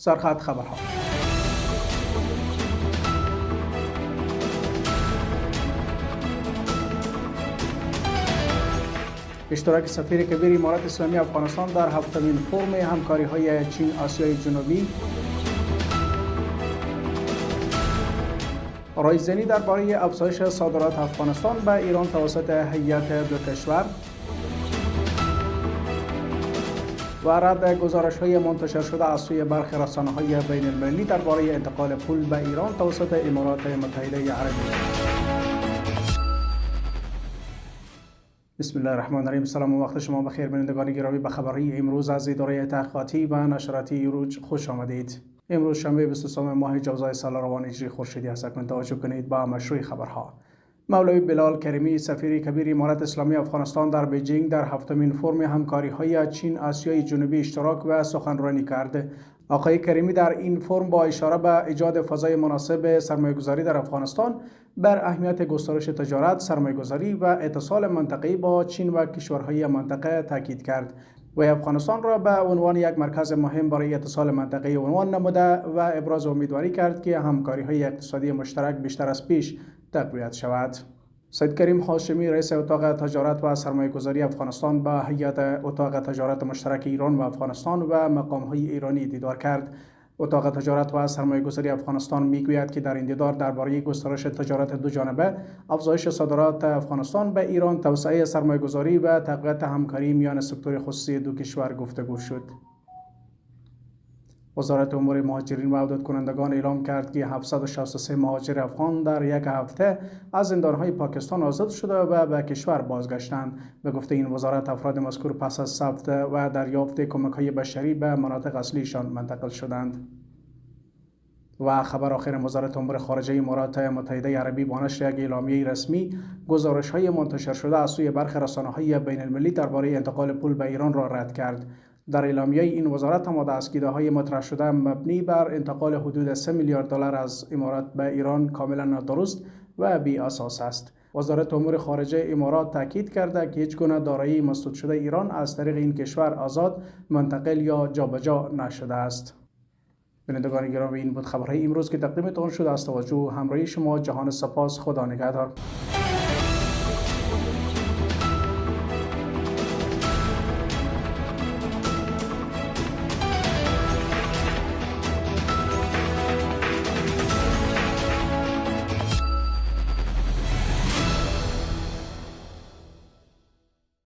سرخط خبرها. اشتراک سفیر کبیر امارات اسلامی افغانستان در هفتمین فرم همکاری‌های چین آسیای جنوبی. رایزنی درباره افزایش صادرات افغانستان به ایران توسط هیئت دو کشور و رد گزارش‌های منتشر شده از سوی برخی رسانه‌های بین‌المللی درباره انتقال پول به ایران توسط امارات متحده عربی. بسم الله الرحمن الرحیم. سلام و وقت شما بخیر بینندگان گرامی. به خبرهای امروز از اداره تحقیقاتی و نشراتی روج خوش آمدید. امروز شنبه 23 ماه جوزای سال روان هجری خورشیدی است. اکنون توجه کنید به مشروع خبرها. مولوی بلال کریمی سفیر کبیر امارات اسلامی افغانستان در بیجینگ در هفتمین فرم همکاری‌های چین آسیای جنوبی اشتراک و سخنرانی کرد. آقای کریمی در این فرم با اشاره به ایجاد فضای مناسب سرمایه‌گذاری در افغانستان بر اهمیت گسترش تجارت، سرمایه‌گذاری و اتصال منطقه‌ای با چین و کشورهای منطقه تاکید کرد و افغانستان را به عنوان یک مرکز مهم برای اتصال منطقه‌ای عنوان نموده و ابراز امیدواری کرد که همکاری‌های اقتصادی مشترک بیشتر از پیش تقویت شود. سید کریم هاشمی رئیس اتاق تجارت و سرمایه‌گذاری افغانستان با هیئت اتاق تجارت مشترک ایران و افغانستان و مقام‌های ایرانی دیدار کرد. اتاق تجارت و سرمایه‌گذاری افغانستان میگوید که در این دیدار درباره گسترش تجارت دو جانبه، افزایش صادرات افغانستان به ایران، توسعه سرمایه‌گذاری و تقویت همکاری میان سکتور خصوصی دو کشور گفتگو شد. وزارت امور مهاجرین و عودت کنندگان اعلام کرد که 763 مهاجر افغان در یک هفته از زندانهای پاکستان آزاد شده و به کشور بازگشتند. به گفته این وزارت، افراد مذکور پس از ثبت و دریافت کمک‌های بشری به مناطق اصلیشان منتقل شدند. و خبر آخر، وزارت امور خارجه امارات متحده عربی با نشر یک اعلامیه رسمی گزارش‌های منتشر شده از سوی برخی رسانه‌های بین‌المللی درباره انتقال پول به ایران را رد کرد. در اعلامیه این وزارت هم دستگیری‌های مطرح شده مبنی بر انتقال حدود 3 میلیارد دلار از امارات به ایران کاملا نادرست و بی اساس است. وزارت امور خارجه امارات تاکید کرده که هیچ گونه دارایی مسدود شده ایران از طریق این کشور آزاد، منتقل یا جابجا نشده است. بینندگان گرامی، این بود خبرهای امروز که تقدیمتان شد. از توجه و همراهی شما جهان سپاس. خدا نگهدار.